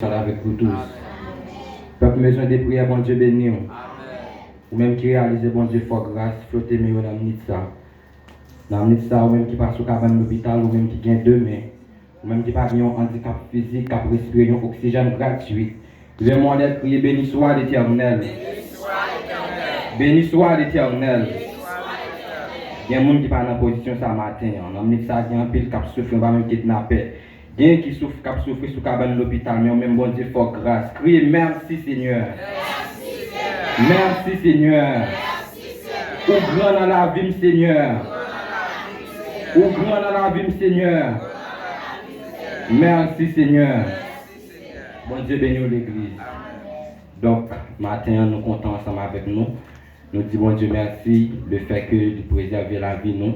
Avec vous tous. Peuple besoin de prières, bon Dieu béni. Ou même qui réalise, bon Dieu, fort grâce, flottez mieux dans le ça. Dans le ça, ou même qui passe au cabane l'hôpital, ou même qui gagne deux mains, ou même qui pas un handicap physique, qui a respiré un oxygène gratuit. Le monde est prié, béni soit l'Éternel. Béni soit l'Éternel. Il y a des gens qui sont en position ce matin. Dans le ça, il y a un pile qui souffre, on va même kidnapper. Il y a qui souffre sous cabane de l'hôpital, mais on même bon Dieu fort grâce. Criez merci Seigneur. Merci Seigneur. Ou grand dans la vie Seigneur. Ou grand dans la vie Seigneur. Merci Seigneur. Bon Dieu bénit l'église. Donc, matin, nous comptons ensemble avec nous. Nous disons bon Dieu merci le fait que de préserver la vie nous.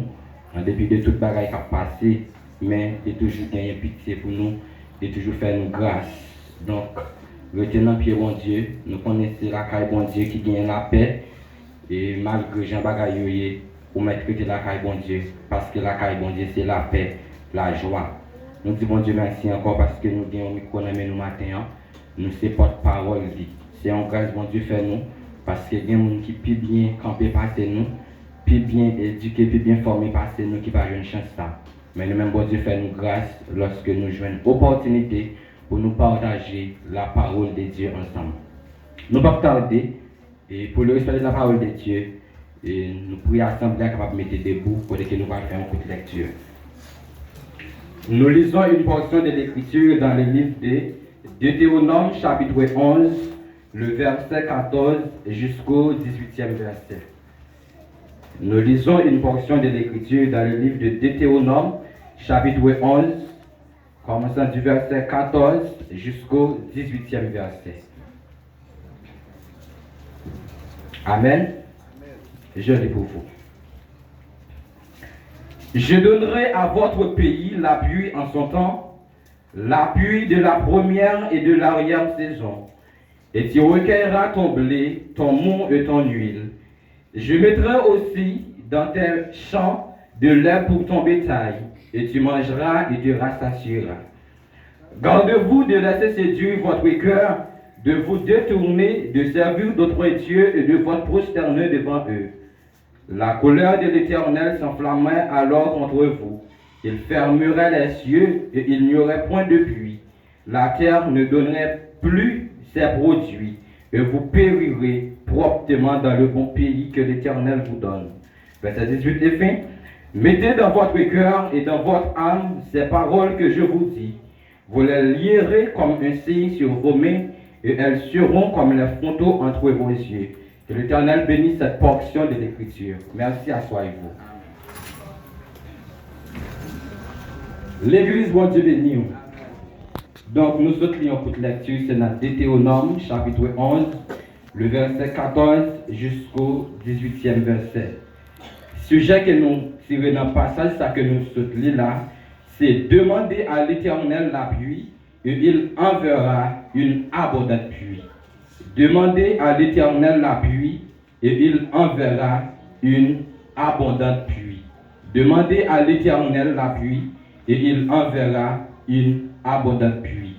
En dépit de toute bagaille qui a passé. Mais il toujours gagné pitié pour nous, il toujours fait nous grâce. Donc, retenons pied bon Dieu, nous connaissons la caille bon Dieu qui gagne la paix. Et malgré Jean Bagayoye, ou mettre que la caille bon Dieu, parce que la caille bon Dieu c'est la paix, la joie. Nous disons bon Dieu merci encore parce que nous gagnons micro nous matin, nous c'est porte-parole. C'est en grâce bon Dieu fait nous, parce que il y a des gens qui plus bien camper passer nous, plus bien éduquer, plus bien formé passer nous qui pas une chance ça. Mais nous-mêmes, bon Dieu, fait nous grâce lorsque nous jouons une opportunité pour nous partager la parole de Dieu ensemble. Nous ne pouvons pas tarder, et pour le respect de la parole de Dieu, et nous prions ensemble capable de mettre debout pour que nous allons faire une petite lecture. Nous lisons une portion de l'Écriture dans le livre de Deutéronome, chapitre 11, le verset 14 jusqu'au 18e verset. Nous lisons une portion de l'Écriture dans le livre de Deutéronome, chapitre 11, commençant du verset 14 jusqu'au 18e verset. Amen. Je lis pour vous. Je donnerai à votre pays la pluie en son temps, la pluie de la première et de l'arrière-saison, et tu recueilleras ton blé, ton mou et ton huile. Je mettrai aussi dans tes champs de l'herbe pour ton bétail, et tu mangeras et tu rassasieras. Gardez-vous de laisser séduire votre cœur, de vous détourner, de servir d'autres dieux et de votre prosterner devant eux. La colère de l'Éternel s'enflammerait alors contre vous. Il fermerait les cieux et il n'y aurait point de pluie. La terre ne donnerait plus ses produits et vous périrez promptement dans le bon pays que l'Éternel vous donne. Verset 18 et fin. Mettez dans votre cœur et dans votre âme ces paroles que je vous dis. Vous les lierez comme un signe sur vos mains et elles seront comme les frontaux entre vos yeux. Que l'Éternel bénisse cette portion de l'Écriture. Merci, asseyez-vous. L'Église, bon Dieu béni. Donc, nous autres lions pour lecture, c'est dans Deutéronome, chapitre 11, le verset 14 jusqu'au 18e verset. Sujet que nous tirons dans le passage, ça que nous lisons là, c'est demander à l'Éternel la pluie et il enverra une abondante pluie. Demandez à l'Éternel la pluie et il enverra une abondante pluie. Demandez à l'Éternel la pluie et il enverra une abondante pluie.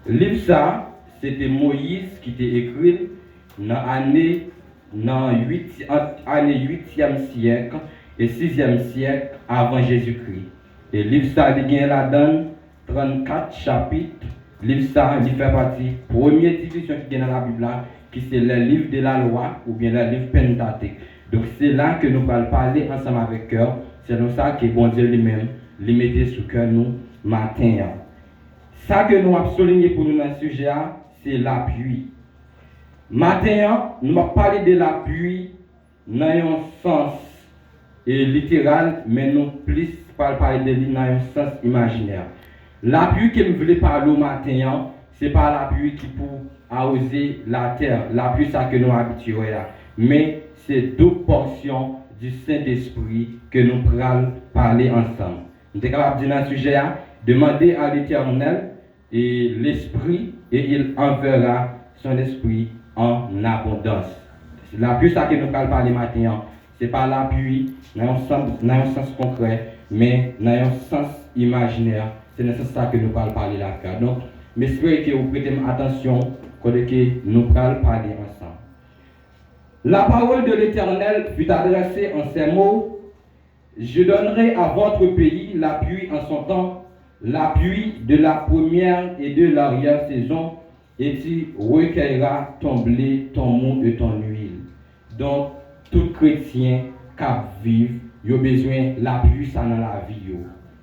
Livre ça, c'était Moïse qui t'a écrit dans l'année 8e siècle et 6e siècle avant Jésus-Christ. Et livre ça, il y a là-dedans 34 chapitres. Livre ça, il fait partie première division qui est dans la Bible, qui c'est le livre de la loi ou bien le livre Pentateuque. Donc c'est là que nous allons parler ensemble avec cœur. C'est dans ça que bon Dieu lui-même lui mettait sous cœur nous matin. Ça que nous avons souligné pour nous dans ce sujet, c'est la pluie. Matin, nous allons parler de la pluie dans un sens littéral, mais non plus parler de lui dans un sens imaginaire. La pluie que nous voulons parler au matin, ce n'est pas la pluie qui peut arroser la terre, la pluie ça que nous habituons là. Mais c'est deux portions du Saint-Esprit que nous pourrons parler ensemble. Nous sommes capables de dire dans ce sujet, demander à l'Éternel et l'Esprit et il enverra son Esprit en abondance. La pluie ça que nous pourrons parler matin, ce n'est pas la pluie dans un sens concret, mais dans un sens imaginaire. C'est dans ça que nous allons parler là. Donc, Mais j'espère que vous prêtez attention quand nous allons parler ensemble. La parole de l'Éternel fut adressée en ces mots: je donnerai à votre pays la pluie en son temps, la pluie de la première et de l'arrière-saison, et tu recueilleras ton blé, ton mou et ton huile. Donc, tout chrétien qui vit, il a besoin de la pluie ça dans la vie,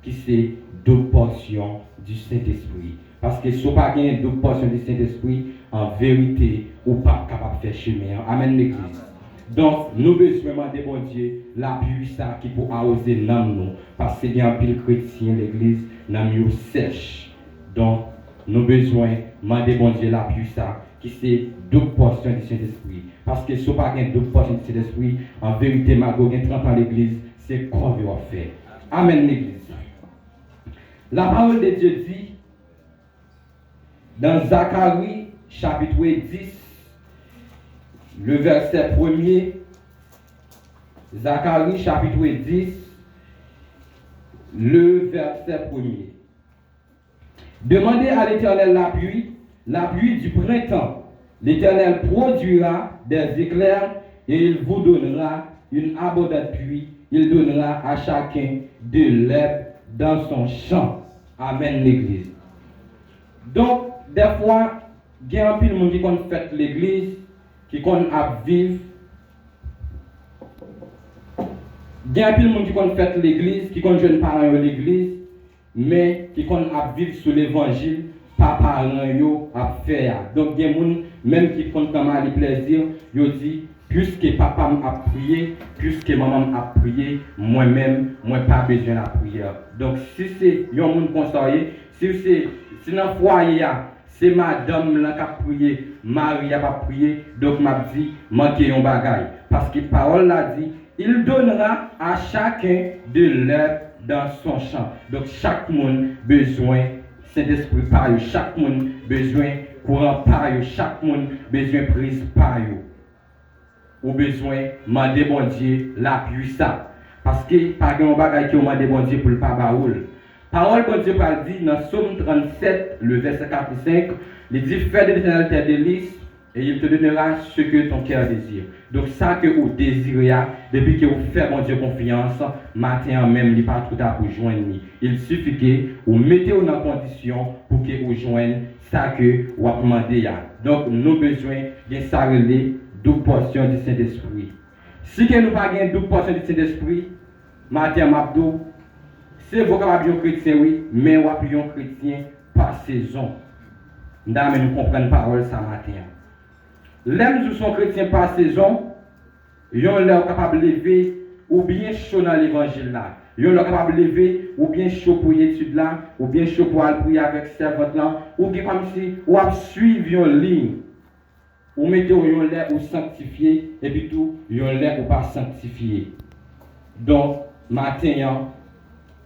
qui c'est deux portions du Saint-Esprit. Parce que si vous n'avez pas deux portions du Saint-Esprit, en vérité, vous n'êtes pas capable de faire chemin. Amen, l'Église. Donc, nous besoin demander, bon Dieu, la puissance qui peut arroser dans nous. Parce qu'il y a un pile chrétien, l'église, dans nous sèche. Donc, nous besoin demander, bon Dieu, la puissance qui c'est deux portions du Saint-Esprit. Parce que si vous n'avez pas deux portions du Saint-Esprit, en vérité, ma go 30 ans l'église, c'est quoi vous va faire. Amen, l'église. La parole de Dieu dit, dans Zacharie, chapitre 10, le verset 1er, Zacharie chapitre 10, le verset 1er. Demandez à l'Éternel la pluie du printemps. L'Éternel produira des éclairs et il vous donnera une abondante pluie. Il donnera à chacun de l'herbe dans son champ. Amen, l'église. Donc, des fois, il y a un peu de monde qui fait l'église, qui compte à vivre. Il y a un peu de monde qui compte faire l'église, qui compte jeune parents de l'église, mais qui compte à vivre sur l'évangile, pas parents à faire. Donc il y a des gens même qui compte comme à plaisir, ils disent puisque papa a prié, puisque maman a prié, moi-même, moi pas besoin de la prière. Donc si c'est un monde conseillé, si dans le foyer c'est madame qui a prié, Marie n'a pas prié, donc m'a dit, manquez un bagaille. Parce que la parole l'a dit, il donnera à chacun de l'herbe dans son champ. Donc chaque monde besoin Saint-Esprit par eux, chaque monde besoin courant par eux, chaque monde besoin prise par eux. Ou besoin demander bon Dieu la puissance. Parce que pas un bagaille qui on demande bon Dieu pour le pas baoul. Parole bon Dieu parle dit dans Psaume 37, le verset 4 et 5, il dit fais de l'Éternel tes délices et il te donnera ce que ton cœur désire. Donc ça que vous désirez, depuis que vous faites mon Dieu confiance, matin même, il n'est pas tout à pour joindre. Il suffit que vous mettez dans la condition pour que vous joignez ça que vous demandez. Donc nous avons besoin de s'arrêter deux portions du Saint-Esprit. Si nous n'avons pas deux portions du Saint-Esprit, matin Mabdou, c'est vocabulaire chrétien, oui, mais vous appuyez un chrétien par saison. Nous comprenons la parole ce matin. L'homme qui sont chrétiens par saison, ils sont capables de lever ou bien chaud dans l'évangile là. Ils sont capables de lever ou bien chaud pour l'étude là, ou bien chaud pour aller prier avec servante là, ou bien comme si ou suivre une ligne. Ou mettez yon l'air ou sanctifié, et puis tout, yon l'air ou pas sanctifié. Donc, matin,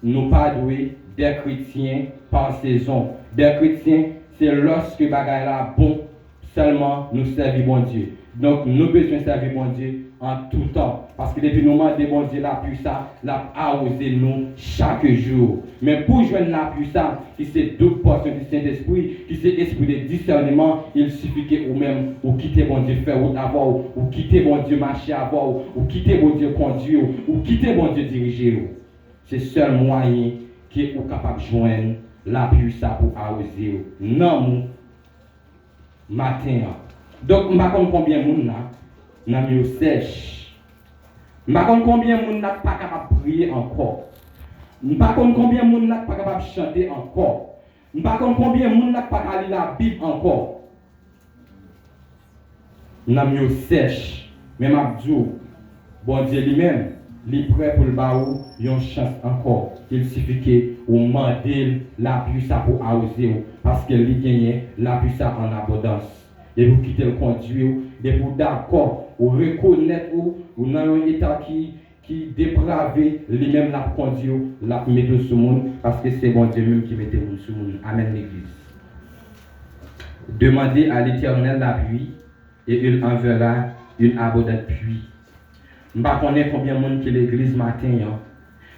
nous pas doués des chrétiens par saison. Des chrétiens, c'est lorsque bagaille là bon, seulement nous servir bon Dieu. Donc, nous besoin servir bon Dieu en tout temps. Parce que depuis nous demandons bon Dieu la puissance, la arroser nous chaque jour. Mais pour joindre la puissance, qui c'est deux portions du Saint-Esprit, qui c'est esprit de discernement, il suffit que vous-même, vous quittez bon Dieu faire route avant, ou quittez bon Dieu marcher avant, ou quittez bon Dieu conduire, ou quittez bon Dieu diriger. C'est le seul moyen qui est capable de joindre la puissance pour arroser. Non, matin. Donc, je ne sais pas combien de monde n'a mieux sèche. Je ne sais pas combien de monde n'a pas capable de prier encore. Je ne sais pas combien de monde n'a pas capable de chanter encore. Je ne sais pas combien de monde n'a pas capable de lire la Bible encore. N'a mieux sèche. Mais je dis, bon Dieu lui-même, il est prêt pour le baou, il y a une chance encore. Il suffit que vous demandez la puissance pour arroser, parce qu'il gagne la puissance en abondance. Et vous quittez le conduire, et vous d'accord, vous reconnaître ou dans un état qui dépravé, lui-même la conduire, la mettre sur le monde, parce que c'est bon Dieu même qui met le monde sur le monde. Amen l'église. Demandez à l'Éternel la pluie, et il enverra une abondante pluie. Je ne sais pas combien de monde qui est l'église matin,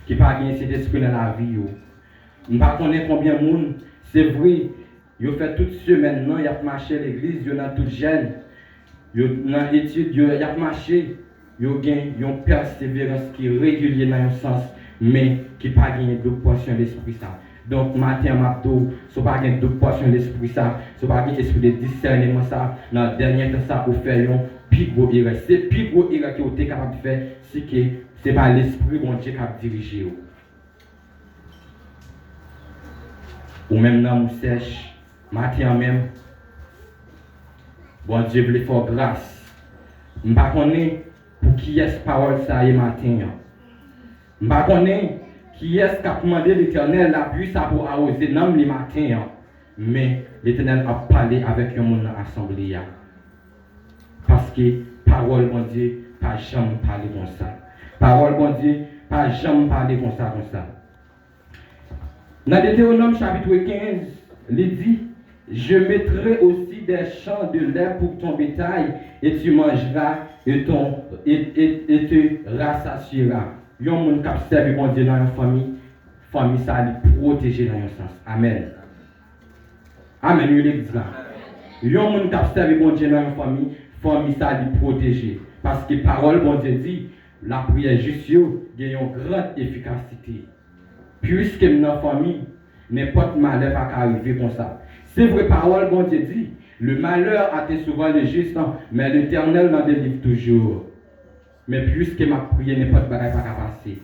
qui n'a pas gagné cet esprit dans la vie. Je ne sais pas combien de monde, c'est vrai, Yo fait toute semaine, non, y a marché à l'église, yo dans toute jeune. Yo dans étude, yo y a marché. Yo gagne une persévérance qui est régulière dans un sens, mais qui pas gagné de portion de l'esprit ça. Donc, matin, m'abdou, so pas gagné de portion de l'esprit ça, so pas gagné esprit de discernement ça, dans le dernier temps ça, ou faire un plus gros erreur. C'est plus gros erreur que vous êtes capable de faire, c'est que c'est pas l'esprit bon Dieu qui a dirigé. Ou même dans mon sèche, matin même, bon Dieu voulait faire grâce. Je ne sais pas pour qui est-ce parole ça est matin. Je ne sais pas qui est-ce qui a demandé l'Éternel la pluie ça pour arroser non le matin. Mais l'Éternel a parlé avec un monde dans l'assemblée. Parce que parole bon Dieu, pas jamais parler comme ça. Parole bon Dieu, pas jamais parler comme ça. Dans Deutéronome chapitre 15, il dit, je mettrai aussi des champs de lait pour ton bétail et tu mangeras et te rassasieras. Il y a un monde qui servi bon Dieu dans une famille ça lui protéger dans un sens. Amen. Amen, il est là. Il y a un monde qui servi bon Dieu dans une famille ça lui protéger. Parce que parole bon Dieu dit, la prière juste a une grande efficacité. Puisque dans la famille, n'importe malheur va arriver comme ça. C'est vrai, parole, bon Dieu dit, le malheur atteint souvent le juste, mais l'Éternel n'en délivre toujours. Mais puisque ma prière n'est pas de bagaille pas passer.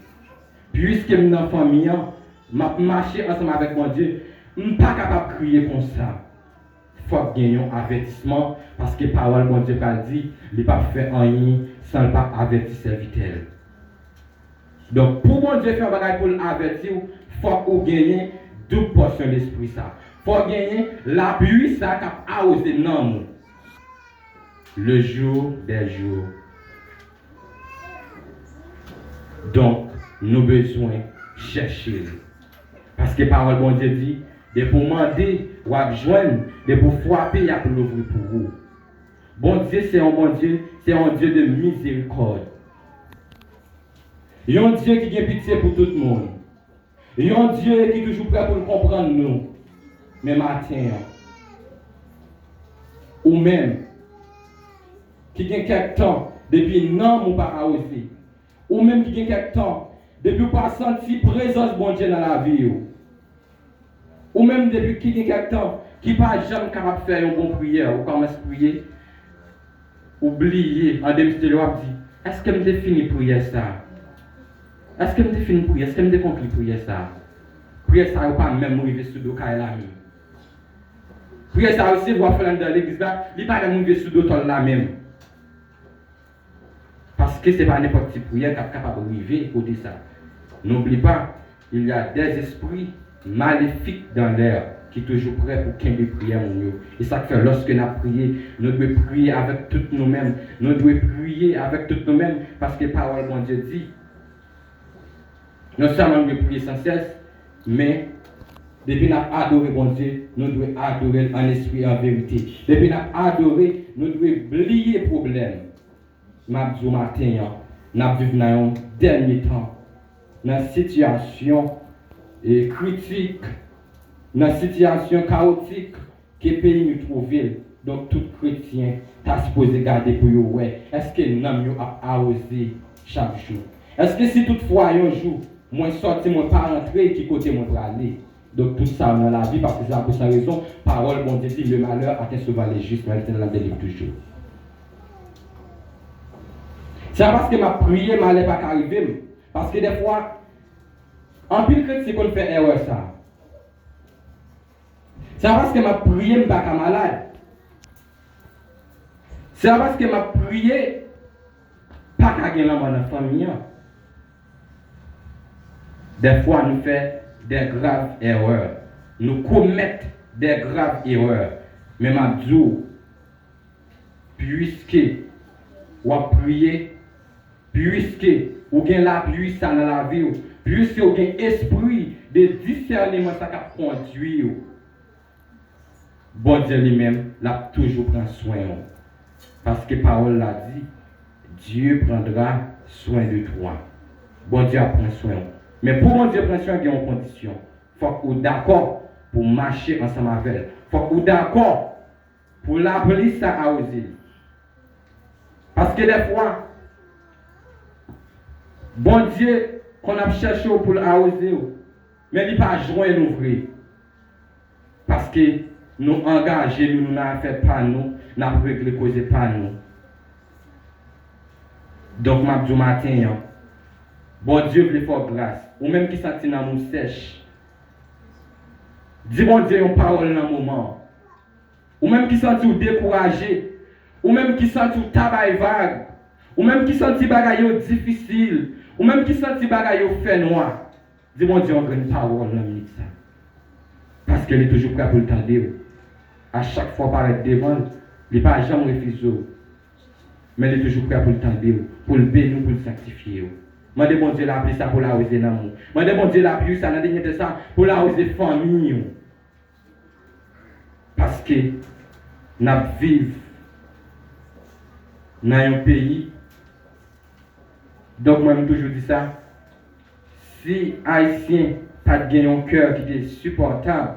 Puisque dans la famille, m'a marché ensemble avec mon Dieu, je ne suis pas capable de crier comme ça. Il faut gagner un avertissement, parce que parole, bon Dieu, pas dit, il ne peut pas faire rien sans le pas avertir serviteur. Donc, pour mon Dieu faire un bagage pour l'avertir, il faut qu'on gagne deux portions de l'esprit. Il faut gagner la pluie ça qui a arrosé non. Le jour des jours. Donc, nous avons besoin de chercher. Parce que parole bon Dieu dit, de pour demander ou à joindre, de pour frapper, il y a pour l'ouvrir pour vous. Bon Dieu, c'est un bon Dieu, c'est un Dieu de miséricorde. Il y a un Dieu qui a pitié pour tout le monde. Il y a un Dieu qui est toujours prêt pour nous comprendre nous. Mais matin, ou même, qui a quelque temps, depuis non, ou pas osé. Ou même qui a quelque temps, depuis pas senti présence bon Dieu dans la vie. Ou même depuis qui a quelque temps, qui pas jamais capable de faire une bonne prière, ou commence à prier, oublier, en demi de dit, est-ce que je fini prière ça? Est-ce que je fini prière? Est-ce que je conclu prière ça? Prière ça ou pas même arriver sous le cas là. Prière ça aussi, vous faire dans l'église là, il pas même arriver sous le là même. Parce que ce n'est pas n'importe quelle prière qui est capable d'arriver côté ça. N'oublie pas, il y a des esprits maléfiques dans l'air qui sont toujours prêts pour qu'il y ait des prières. Et ça fait lorsque nous prions, nous devons prier avec toutes nous-mêmes. Nous devons prier avec toutes nous-mêmes parce que la parole de Dieu dit, non seulement nous devons prier sans cesse, mais depuis nous avons adoré bon Dieu, nous devons adorer en esprit et en vérité. Depuis nous avons adoré, nous devons oublier les problèmes. Mabdou matin, nous vivons dans un dernier temps, dans une situation critique, dans une situation chaotique que le pays nous trouve. Donc, tout chrétien a supposé garder pour eux. Est-ce que nous avons arrosé chaque jour? Est-ce que si toutefois un jour, moi sorti, moi pas rentrer, qui côté moi pour aller? Donc, tout ça dans la vie, parce que c'est pour cette raison, parole, bon Dieu dit, le malheur atteint souvent les justes, mais il délivre toujours. C'est parce que ma prière ne m'allait pas arriver. Parce que des fois, en pile chrétien qu'on fait erreur ça. C'est parce que ma prière ne pas malade. C'est parce que ma prière pas gagner dans la famille. Des fois, nous faisons des graves erreurs. Nous commettons des graves erreurs. Mais ma Dieu, puisque on a prié, puisque vous avez la pluie ça dans la vie, puisque vous avez esprit de discernement ça qui conduit, bon Dieu lui-même l'a toujours pris soin. Parce que la parole l'a dit, Dieu prendra soin de toi. Bon Dieu prend soin. Mais pour bon Dieu prendre soin, il y a une condition. Il faut que vous d'accord pour marcher ensemble avec elle. faut ou d'accord pour l'appeler ça à oser. Parce que des fois, bon Dieu, qu'on a cherché pour l'arroser, mais il n'est pas joint nous vrai. Parce que nous engager, nous n'avons fait pas nous, nous n'avons réglé cause pas nous. Donc, je dis matin, bon Dieu veut faire grâce. Ou même qui sentit dans mon sèche. Dis bon Dieu une parole dans le moment. Ou même qui sentit découragé. Ou même qui sentit tabac vague. Ou même qui sentit bagaille difficile. Ou même qui sentit bagaille fait noir. Dis bon Dieu une parole dans le ça. Parce qu'elle est toujours prête pour le tendre. À chaque fois paraître devant, il n'est pas jamais refusé. Mais elle est toujours prête pour le tendre, pour le bénir, pour le sanctifier. Je demande bon Dieu l'appui ça pour la oser l'amour. Je demande Dieu l'appui ça dans dernier ça pour la oser famille. Parce que nous vivons dans un pays. Donc moi je toujours dit ça. Si Haïtien pas de un cœur qui est supportable,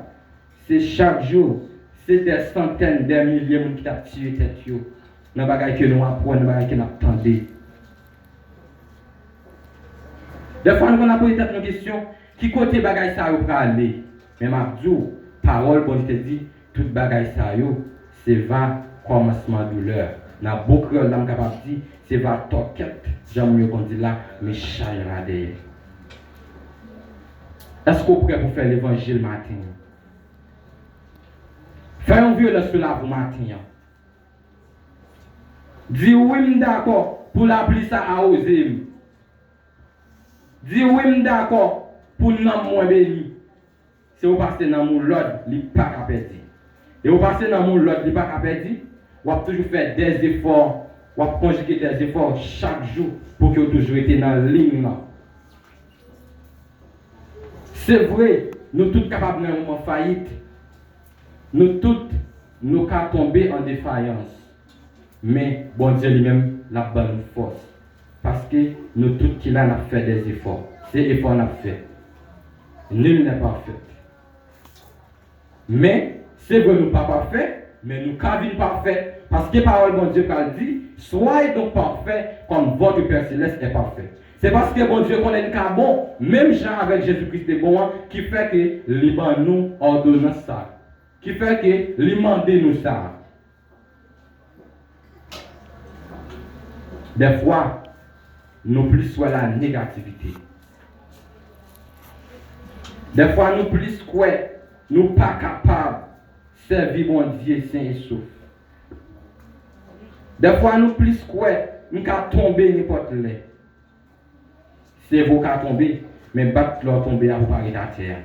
c'est chaque jour, c'est des centaines, des milliers de gens qui t'a tué tête. Dans les bagages que nous apprenons, dans les bagages que nous attendons. Des fois, nous avons posé une question, qui côté bagaille ça pour aller? Mais ma dit, parole, bon, je te dis, toute bagaille ça, c'est va commencement douleur. Dans beaucoup de gens capable de dire, c'est va toquette, j'aime mieux qu'on dit là, mais chaira derrière. Est-ce qu'on est prêt pour faire l'évangile matin? Faire une violence sur la vous matin. Dis oui, d'accord, pour l'appeler ça à oser. Dis oui, d'accord, pour nous moins béni. Si vous passez dans mon lot, il n'est pas qu'à perdre. Et vous passez dans mon lot, il n'est pas qu'à perdre. Vous avez toujours fait des efforts, vous avez conjugué des efforts chaque jour pour que vous toujours été dans la ligne. C'est vrai, nous tous capables de faire faillite. Nous tous, nous sommes tombés en défaillance. Mais bon Dieu lui-même, la bonne force. Parce que nous tous qui là, nous fait des efforts. Ces efforts nous fait. Nul n'est parfait. Mais, c'est vrai, nous ne sommes pas parfaits, mais nous sommes parfaits. Parce que la parole de bon Dieu dit, soyez donc parfaits comme votre Père Céleste est parfait. C'est parce que bon Dieu connaît un bon, même Jean avec Jésus-Christ est bon, qui fait que les nous ordonne ça. Qui fait que les mandés nous ça. Des fois, nous plus soit la négativité. Des fois, nous plus quoi, nous pas capables de servir mon Dieu saint et sauf. Des fois, nous plus quoi, nous pouvons tomber n'importe où. C'est vous qui tomber, mais battre leur tomber à vous parler de la terre.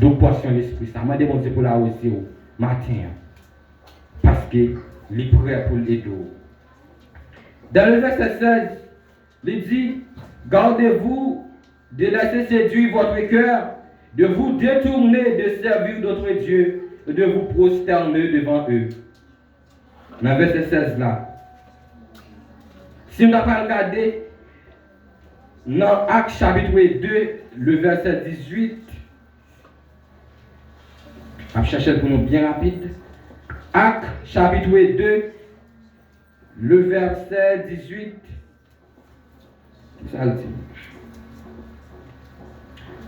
Donc, portion l'esprit, ça m'a demandé pour la aussi au matin. Parce que les prêts pour l'aider. Dans le verset 16, il dit, gardez-vous de laisser séduire votre cœur, de vous détourner de servir d'autres dieux et de vous prosterner devant eux. Dans le verset 16 là. Si on n'a pas regardé, dans Actes chapitre 2, le verset 18, je vais chercher pour nous bien rapide. Actes chapitre 2, le verset 18. Ça le dit.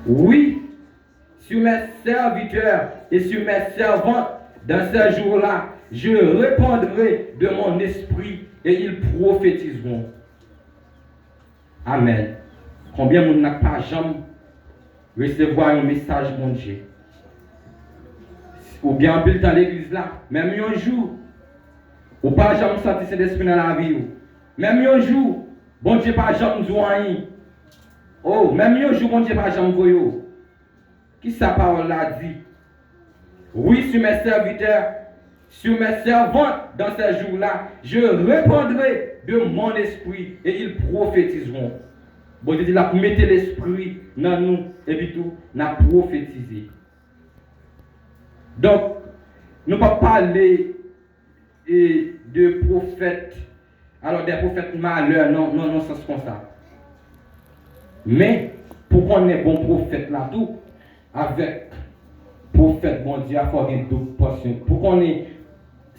Oui, sur mes serviteurs et sur mes servantes, dans ces jours-là, je répandrai de mon esprit et ils prophétiseront. Amen. Combien de monde n'a pas jamais recevoir un message mon Dieu? Ou bien en plus dans l'église là, même un jour, ou pas jamais senti cet esprit dans la vie. Même un jour, bon Dieu pas jamais nous rien. Oh, même un jour, bon Dieu pas jamais voyé. Qui sa parole là dit? Oui, sur mes serviteurs, sur mes servantes dans ces jours-là, je répandrai de mon esprit et ils prophétiseront. Bon Dieu dit là, mettez l'esprit dans nous et puis tout, n'a prophétisé. Donc, nous ne pouvons pas parler de prophètes, alors des prophètes malheurs, non, ça se comme ça. Mais, pour qu'on ait bon prophète là tout, avec pour faire bon Dieu, il faut avoir une double portion. Pour qu'on ait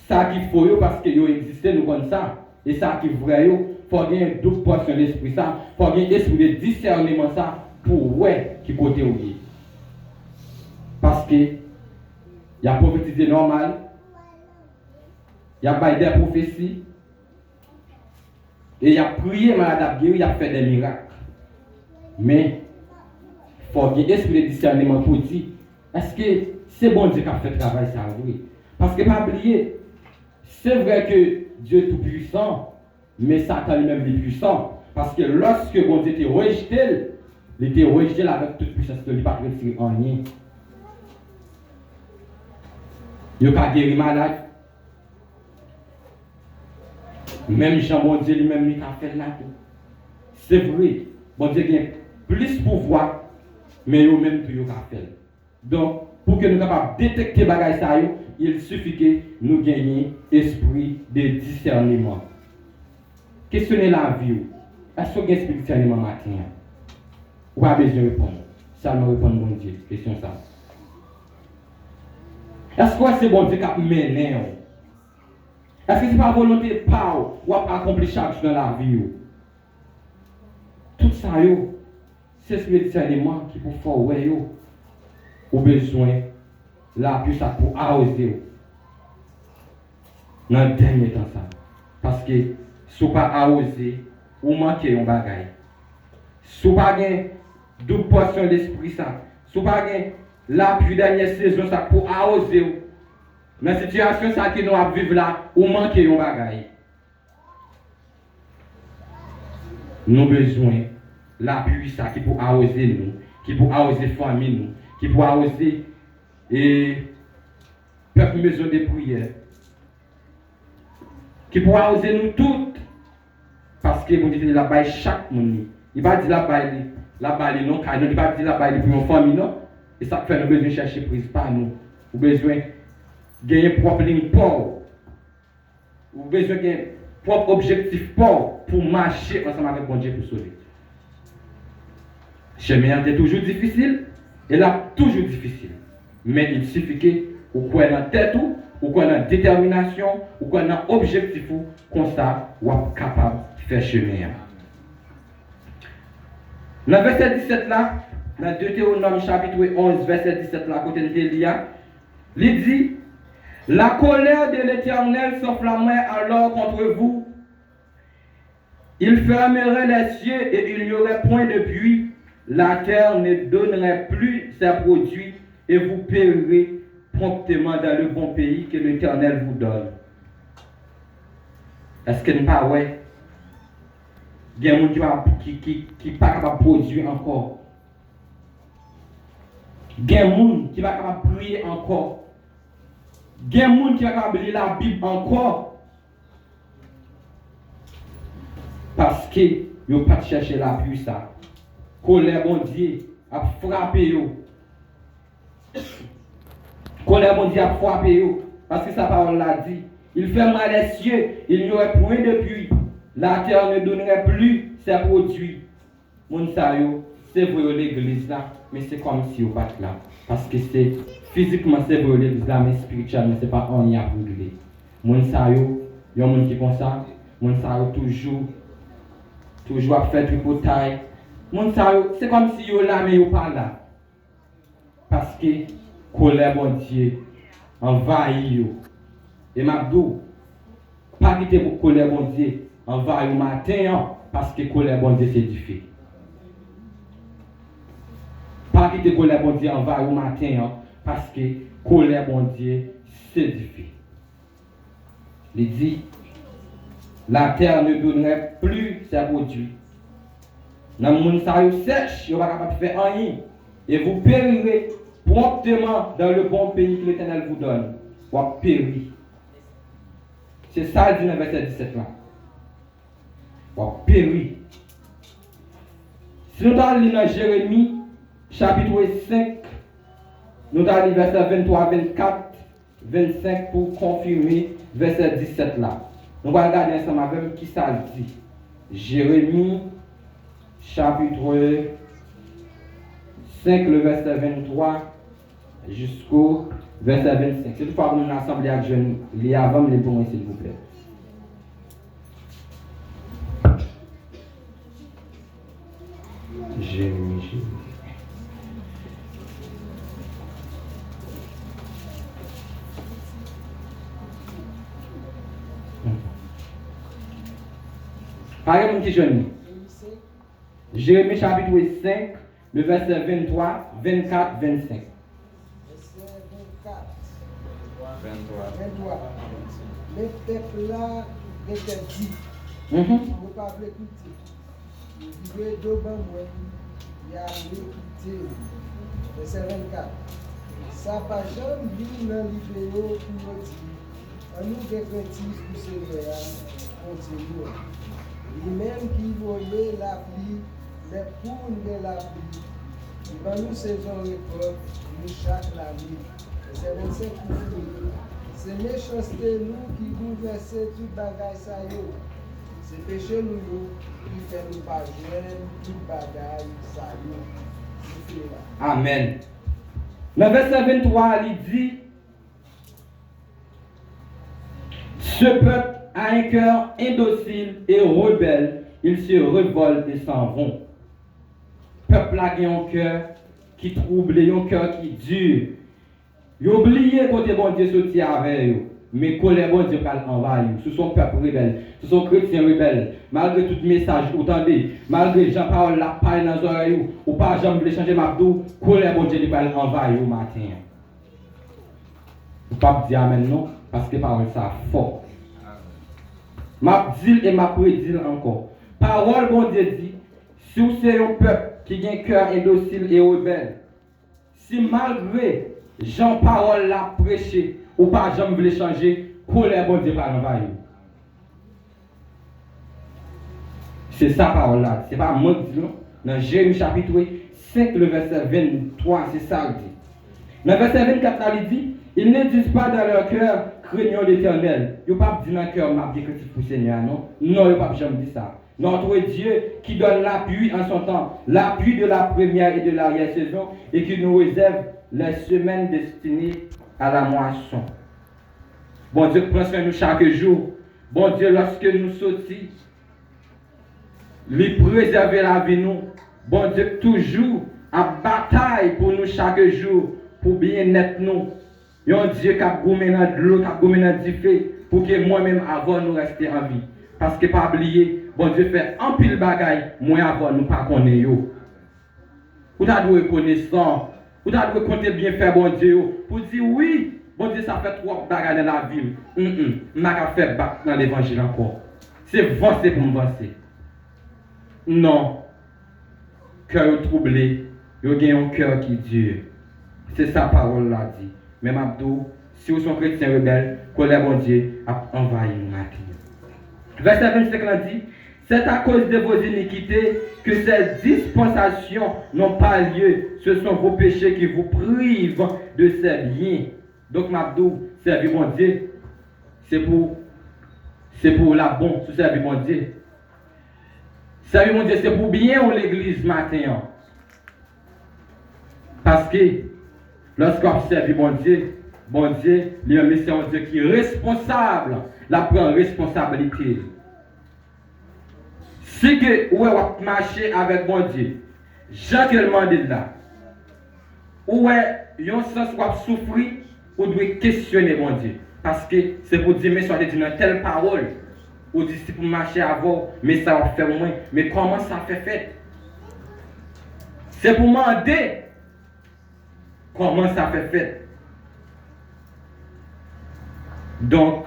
ça qui faut, parce que yo existe, nous connaissons ça. Et ça qui est vrai, il faut avoir une double portion de l'esprit, ça. Il faut avoir un esprit de discernement, ça, pour ouais, qui côté où il est. Parce que, il y a prophétisé normal, il y a baillé des prophéties, et il y a prié malade guéri, il a fait des miracles. Mais, il faut avoir un esprit de discernement pour dire, est-ce que c'est bon Dieu qui a fait le travail, ça, oui? Parce que, pas oublier, c'est vrai que Dieu est tout puissant, mais Satan lui-même est puissant. Parce que lorsque bon Dieu était rejeté, il était rejeté avec toute puissance, il ne pas retirer en rien. Il n'a pas guéri malade. Même Jean, bon Dieu lui-même, il a fait là tout. C'est vrai, bon Dieu a plus pouvoir, mais il même tout il a fait. Donc, pour que nous soyons capables de détecter les bagages, il suffit que nous gagnions esprit de discernement. Questionnez la vie. Est-ce que vous avez un esprit de discernement matin? Ou pas besoin de répondre? Ça me répond, bon Dieu. Question ça. Est-ce que c'est bon Dieu qui a mené? Est-ce que ce n'est pas volonté par ou à accomplir chaque chose dans la vie? Tout ça, c'est l'esprit de discernement qui peut faire ouais, ou besoin la puissance pour arroser dans le dernier temps ça. Parce que si vous pas arroser, ou manquez un bagage. Si vous pas une double portion d'esprit ça, si vous pas l'appui dernière saison ça pour arroser dans la situation ça qui nous a vivre là, ou manquez un bagage. Nous avons besoin l'appui ça qui pour arroser nous, qui pour arroser famille nous, qui pour arroser et peuple maison de prière, qui pour arroser nous toutes, parce que vous dites la baille chaque monde. Il va dire la baille non, car il va dire la baille pour une famille non, et ça fait nous besoin chercher prise par nous, ou besoin gagner propre ligne pour, ou besoin gagner propre objectif pour marcher ensemble avec bon Dieu pour sauver. Chemin est toujours difficile, et là toujours difficile. Mais il suffit que vous croyez dans tête ou croyez dans détermination, ou croyez dans objectif comme ça, vous êtes capable de faire chemin. Dans le verset 17 là, dans Deutéronome chapitre 11, verset 17 là, côté de Elia, il dit, la colère de l'Éternel s'enflammerait alors contre vous. Il fermerait les cieux et il n'y aurait point de pluie. La terre ne donnerait plus ses produits et vous périrez promptement dans le bon pays que l'Éternel vous donne. Est-ce que n'est pas ouais? Il y a des gens qui n'est pas capable de produire encore. Il y a des gens qui n'est pas capable de prier encore. Il y a des gens qui n'est pas capable de lire la Bible encore. Parce qu'ils n'ont pas cherché la puissance. Colère bon Dieu a frappé eux. Colère bon Dieu a frappé eux. Parce que sa parole l'a dit. Il fermera les cieux, il n'y aurait point de pluie. La terre ne donnerait plus ses produits. Mon sayo, c'est vrai l'église là, mais c'est comme si vous pas là. Parce que c'est physiquement c'est vrai l'église là, mais spirituellement c'est pas on y a brûlé. Mon sayo, il y a un monde qui comme ça. Mon sayo toujours à faire tripotaille. Mon sayo, c'est comme si vous là mais vous pas là. Parce que colère bon Dieu envahit vous. Et Mabdou, pas quitter pour colère bon Dieu envahit au matin parce que colère bon Dieu c'est difficile. Pas quitter colère bon Dieu envahit au matin parce que colère bon Dieu c'est difficile. Il dit, la terre ne donnerait plus ses produits. Dans le monde sèche, vous ne pouvez pas faire rien. Et vous périrez promptement dans le bon pays que l'Éternel vous donne. Vous périr. C'est ça dit dans le verset 17 là. Vous périr. Si nous allons dans Jérémie, chapitre 5, nous allons verset 23, 24, 25 pour confirmer verset 17 là. Nous allons regarder ensemble avec qui ça dit. Jérémie, chapitre 5, le verset 23 jusqu'au verset 25. C'est une fois que nous nous assemblés avec jeunes, les avant les pour moi, s'il vous plaît. Jérémie. Pareil, mon petit jeune. Jérémie chapitre 5, le verset 23, 24, 25. Verset 23. Le peuple là était dit. Vous ne pas l'écouter. Vous devez d'aubain, il y a l'écouter. Verset 24. Ça pas jamais vu dans l'idée pour nous dire. On nous décrétive pour ce Seigneur continue. Lui-même qui voyait la pluie, les poules de la pluie. Il va nous saison récolte, nous chaque la nuit. Verset 25 pour nous. C'est méchanceté nous qui bouleverse tout bagage ça yo. C'est péché nous qui fait nous pas joindre tout bagage ça yo. Amen. Le verset 23, il dit, ce peuple a un cœur indocile et rebelle, ils se révoltent et s'en vont. Peuple a un cœur qui trouble, un cœur qui dure. Ils ont oublié côté bon Dieu sorti avec eux, mais colère bon Dieu pas envahir. Ce sont peuple rebelles, ce sont chrétiens rebelles. Malgré tout message, vous entendez, malgré Jean-Paul la paille dans les oreilles, ou pas jamais voulu changer ma dou, colère bon Dieu pas envahir au matin. Vous ne pouvez pas dire amen non, parce que parole ça fort. M'a dit et m'a prédit encore. Parole bon Dieu dit, si vous êtes un peuple qui a un cœur indocile et rebelle, si malgré Jean parole l'a prêché, ou pas jamais voulu changer, colère bon Dieu pas envahir. C'est ça parole là, c'est pas moi qui dis non. Dans Jérémie chapitre 5, le verset 23, c'est ça qu'il dit. Dans le verset 24, il dit, ils ne disent pas dans leur cœur, craignons l'Éternel. Ils ne pas dire dans leur cœur, m'a bien critique pour le Seigneur, non? Non, ils ne pas jamais dire ça. Notre Dieu qui donne l'appui en son temps, l'appui de la première et de l'arrière-saison, et qui nous réserve les semaines destinées à la moisson. Bon Dieu prend soin de nous chaque jour. Bon Dieu, lorsque nous sortons, lui préserver la vie nous. Bon Dieu toujours en bataille pour nous chaque jour, pour bien être nous. Et un Dieu qui a gommé dans l'eau, qui a gommé dans le feu, pour que moi-même avant nous rester en vie. Parce que pas oublier, bon Dieu fait un pile bagaille, moi avant nous pas connaître. Vous avez reconnaissant, vous avez compter bien faire bon Dieu, pour dire oui, bon Dieu ça fait trop bagaille dans la ville. Je n'ai pas fait battre dans l'évangile encore. C'est avancer pour m'avancer. Non. Cœur troublé, il y a un cœur qui dure. C'est sa parole là dit. Même Abdou, si vous êtes chrétien rebelle, colère bon Dieu a envahi nous matin. Verset 25 là dit, c'est à cause de vos iniquités que ces dispensations n'ont pas lieu. Ce sont vos péchés qui vous privent de ces biens. Donc Abdou, servir bon Dieu, c'est pour la bonne, c'est servir bon Dieu. Servir mon Dieu, c'est pour bien ou l'église matin. Parce que lorsqu'on servi mon Dieu, c'est un Dieu qui est responsable, la prend responsabilité. Si que vous marchez avec mon Dieu, gentiment de là, ou est un sens où souffrir, vous devez questionner mon Dieu. Parce que c'est pour dire, mais soit dit une telle parole. Ou dit si pour marcher avant, mais ça va faire moins. Mais comment ça fait? C'est pour demander comment ça fait. Donc,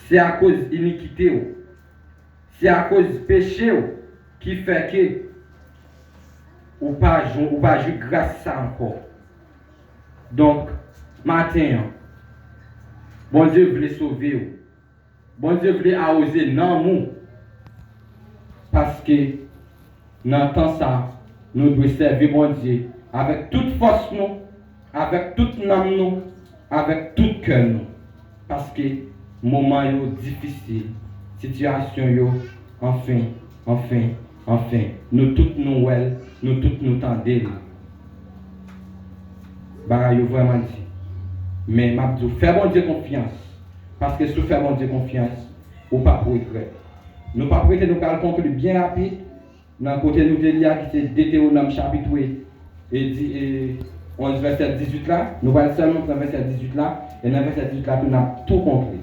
c'est à cause d'iniquité, c'est à cause du péché qui fait que ou pas jouer grâce à ça encore. Donc, matin, bon Dieu voulait sauver. Bon Dieu voulait arroser non nous. Parce que dans le temps ça, nous devons servir bon Dieu avec toute force nous, avec toute âme nous, avec tout cœur nous. Parce que moment yo difficile, situation yo, enfin, nous toutes nous well, nous toutes nous tendons. bah, yo vraiment dit. Mais m'a dit, fais bon Dieu confiance. Parce que si vous faites bon Dieu confiance, ou pas pour être prêt. Nous pas prêter nous allons conclure bien rapide. Dans le côté nous de l'IA qui c'est Deutéronome chapitre 11 verset 18 là. Nous allons seulement dans verset 18 là. Et dans verset 18 là, nous avons tout compris.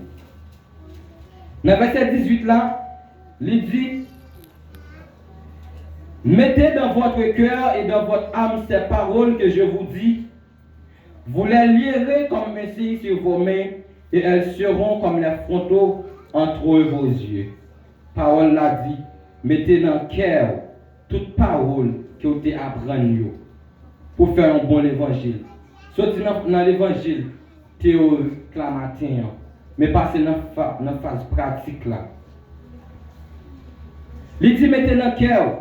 Dans verset 18 là, il dit, mettez dans votre cœur et dans votre âme ces paroles que je vous dis. Vous les lirez comme un signe sur vos mains et elles seront comme les frontaux entre vos yeux. Parole l'a dit, mettez dans le cœur toute parole que vous avez appris pour faire un bon évangile. Sortez dans l'évangile théorique la matin, mais passez dans la phase pratique là. Il dit, mettez dans le cœur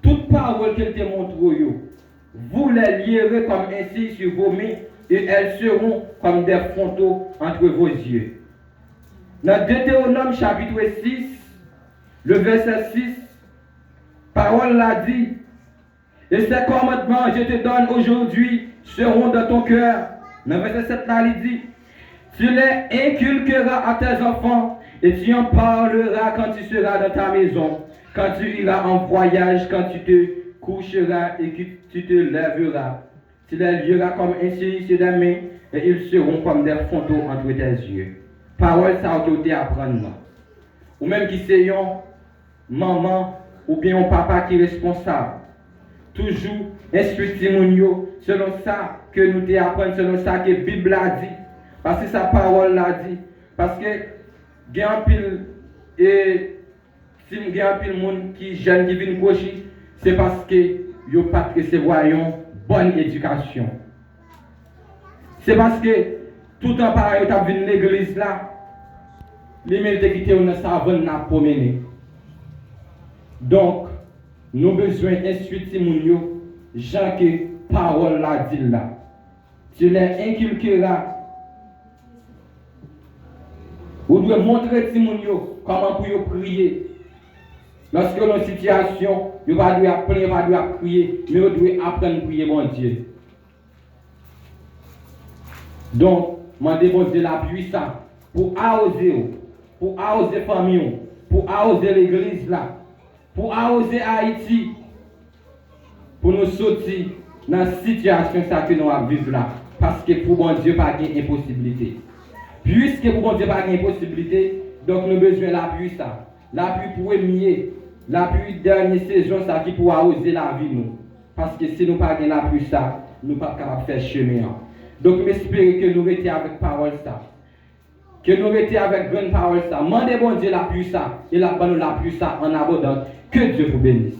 toute parole qu'elle te montre, vous les lirez comme ainsi sur vos mains et elles seront comme des frontaux entre vos yeux. Dans Deutéronome chapitre 6, le verset 6, parole l'a dit, et ces commandements que je te donne aujourd'hui seront dans ton cœur. Dans le verset 7 là, il dit, tu les inculqueras à tes enfants et tu en parleras quand tu seras dans ta maison, quand tu iras en voyage, quand tu te coucheras et que tu te lèveras. Tu les liras comme un signe sur les mains et ils seront comme des frontaux entre tes yeux. Parole ça autorité à prendre. Ou même qui c'est un maman ou bien un papa qui est responsable. Toujours instruire selon ça que nous te apprenons, selon ça que la Bible a dit. Parce que sa parole l'a dit. Parce que il y a un pile et si il y a un pile monde qui jeune qui vient cocher, c'est parce que yo pas recevoir une bonne éducation. C'est parce que tout en pareil tu as vu l'église là, les mérites qui étaient dans sa vanne n'a promener. Donc nous avons besoin d'instruire Timounio, Jean que parole l'a dit là. Tu les inculqueras. Vous devez montrer Timounio comment pour prier. Lorsque dans une situation, vous ne devez pas prier, pas crier, mais vous devez apprendre à prier mon Dieu. Donc, je demande la puissance pour arroser famille, pour arroser l'église là, pour arroser Haïti, pour nous sortir dans la situation que nous vivons là. Parce que pour mon Dieu, pas d'impossibilité. Puisque pour mon Dieu, pas d'impossibilité, donc nous avons besoin de l'appui ça. L'appui premier, l'appui dernière saison, ça qui pour arroser la vie nous. Parce que si nous n'avons pas l'appui ça, nous ne sommes pas capables de faire chemin. Donc j'espère que nous restions avec parole ça. Que nous restions avec grande parole ça. Mandez bon Dieu l'appui ça. Et la bonne l'appui ça en abondance. Que Dieu vous bénisse.